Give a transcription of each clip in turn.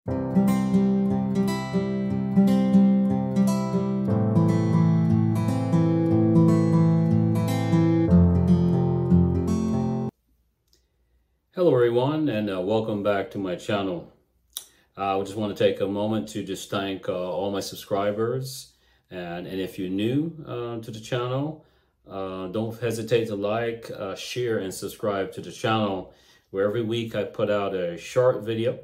Hello everyone, and welcome back to my channel. I just want to take a moment to just thank all my subscribers, and if you're new to the channel, don't hesitate to like, share, and subscribe to the channel, where every week I put out a short video,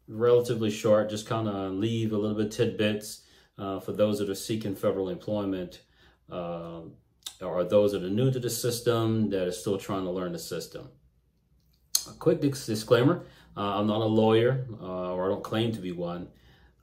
relatively short, just kind of leave a little bit tidbits for those that are seeking federal employment, or those that are new to the system that are still trying to learn the system. A quick disclaimer, I'm not a lawyer, or I don't claim to be one.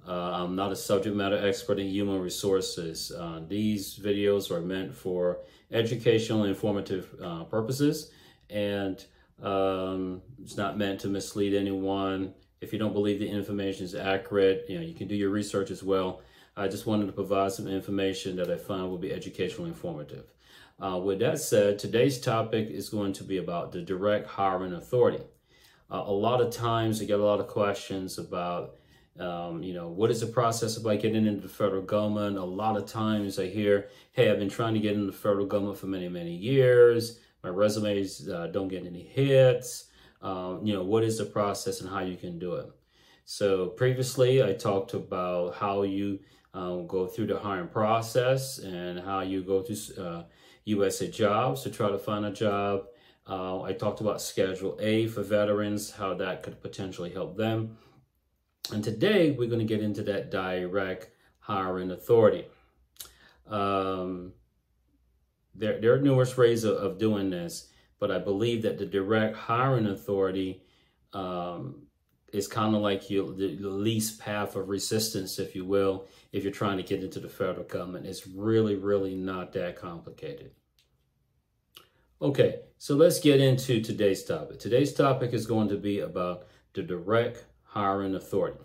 I'm not a subject matter expert in human resources. These videos are meant for educational and informative purposes, and it's not meant to mislead anyone. If you don't believe the information is accurate, you can do your research as well. I just wanted to provide some information that I found will be educational and informative. With that said, today's topic is going to be about the direct hiring authority. A lot of times I get a lot of questions about, what is the process about getting into the federal government? A lot of times I hear, hey, I've been trying to get into the federal government for many, many years. My resumes don't get any hits. What is the process and how you can do it? So previously I talked about how you go through the hiring process and how you go to USA Jobs to try to find a job. I talked about Schedule A for veterans, how that could potentially help them. And today we're going to get into that direct hiring authority. There are numerous ways of doing this, but I believe that the direct hiring authority is kind of like the least path of resistance, if you will, if you're trying to get into the federal government. It's really, really not that complicated. Okay, so let's get into today's topic. Today's topic is going to be about the direct hiring authority.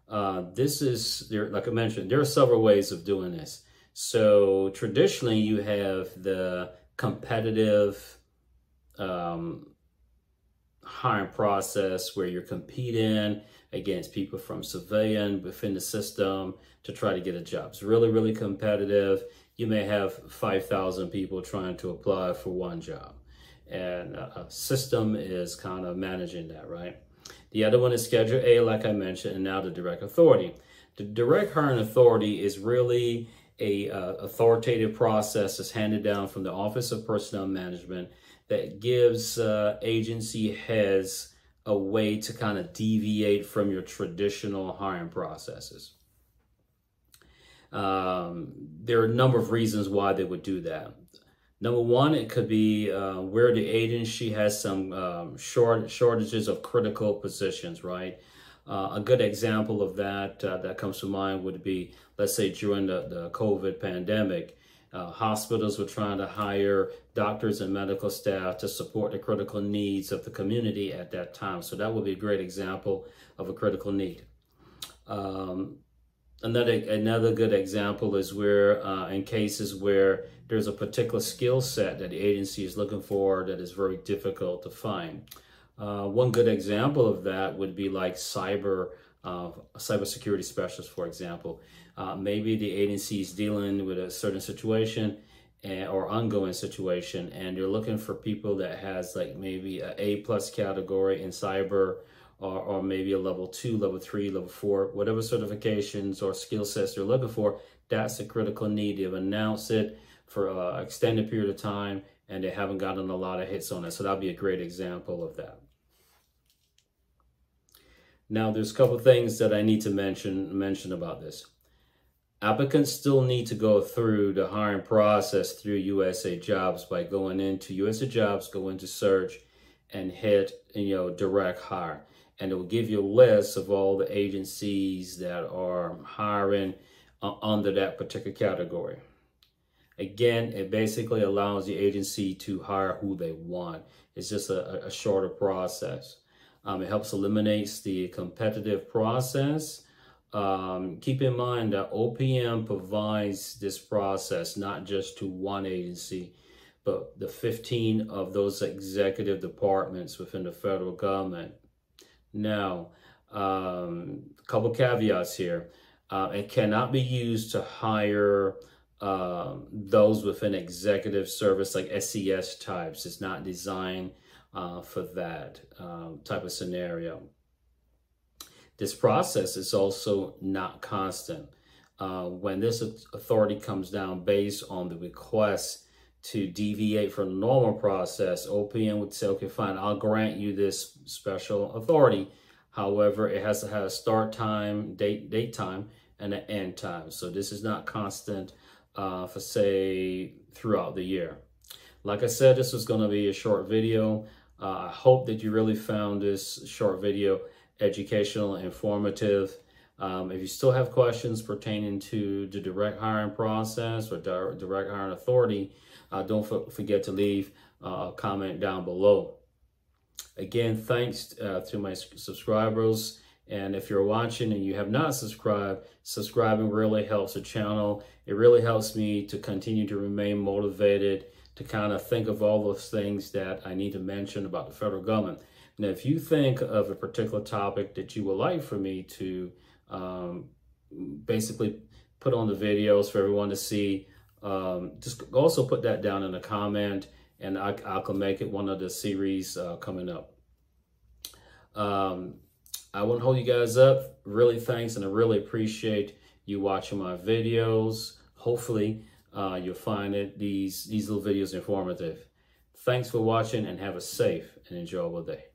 Like I mentioned, there are several ways of doing this. So traditionally, you have the competitive hiring process where you're competing against people from civilian within the system to try to get a job. It's really, really competitive. You may have 5,000 people trying to apply for one job, and a system is kind of managing that, right? The other one is Schedule A, like I mentioned, and now the direct authority. The direct hiring authority is really a authoritative process that's handed down from the Office of Personnel Management that gives agency heads a way to kind of deviate from your traditional hiring processes. There are a number of reasons why they would do that. Number one, it could be where the agency has some shortages of critical positions, right? A good example of that that comes to mind would be, let's say during the COVID pandemic, hospitals were trying to hire doctors and medical staff to support the critical needs of the community at that time. So that would be a great example of a critical need. Another good example is where in cases where there's a particular skill set that the agency is looking for that is very difficult to find. One good example of that would be like cybersecurity specialist, for example. Maybe the agency is dealing with a certain situation or ongoing situation, and you're looking for people that has like maybe an A+ category in cyber, or maybe a level 2, level 3, level 4, whatever certifications or skill sets they're looking for. That's a critical need. They've announced it for an extended period of time, and they haven't gotten a lot of hits on it. So that'd be a great example of that. Now, there's a couple of things that I need to mention about this. Applicants still need to go through the hiring process through USA Jobs by going into USA Jobs, go into search, and hit direct hire. And it will give you a list of all the agencies that are hiring under that particular category. Again, it basically allows the agency to hire who they want. It's just a shorter process. It helps eliminates the competitive process. Keep in mind that OPM provides this process not just to one agency, but the 15 of those executive departments within the federal government. Now, a couple caveats here. It cannot be used to hire those within executive service like SES types. It's not designed for that type of scenario. This process is also not constant. When this authority comes down based on the request to deviate from the normal process, OPM would say, okay, fine, I'll grant you this special authority. However, it has to have a start time, date time, and an end time. So this is not constant for, say, throughout the year. Like I said, this was going to be a short video. I hope that you really found this short video educational, informative. If you still have questions pertaining to the direct hiring process or direct hiring authority, don't forget to leave a comment down below. Again, thanks to my subscribers. And if you're watching and you have not subscribed, subscribing really helps the channel. It really helps me to continue to remain motivated, to kind of think of all those things that I need to mention about the federal government. Now, if you think of a particular topic that you would like for me to basically put on the videos for everyone to see, just also put that down in a comment, and I can make it one of the series coming up. I won't hold you guys up. Really thanks, and I really appreciate you watching my videos. Hopefully you'll find these little videos informative. Thanks for watching, and have a safe and enjoyable day.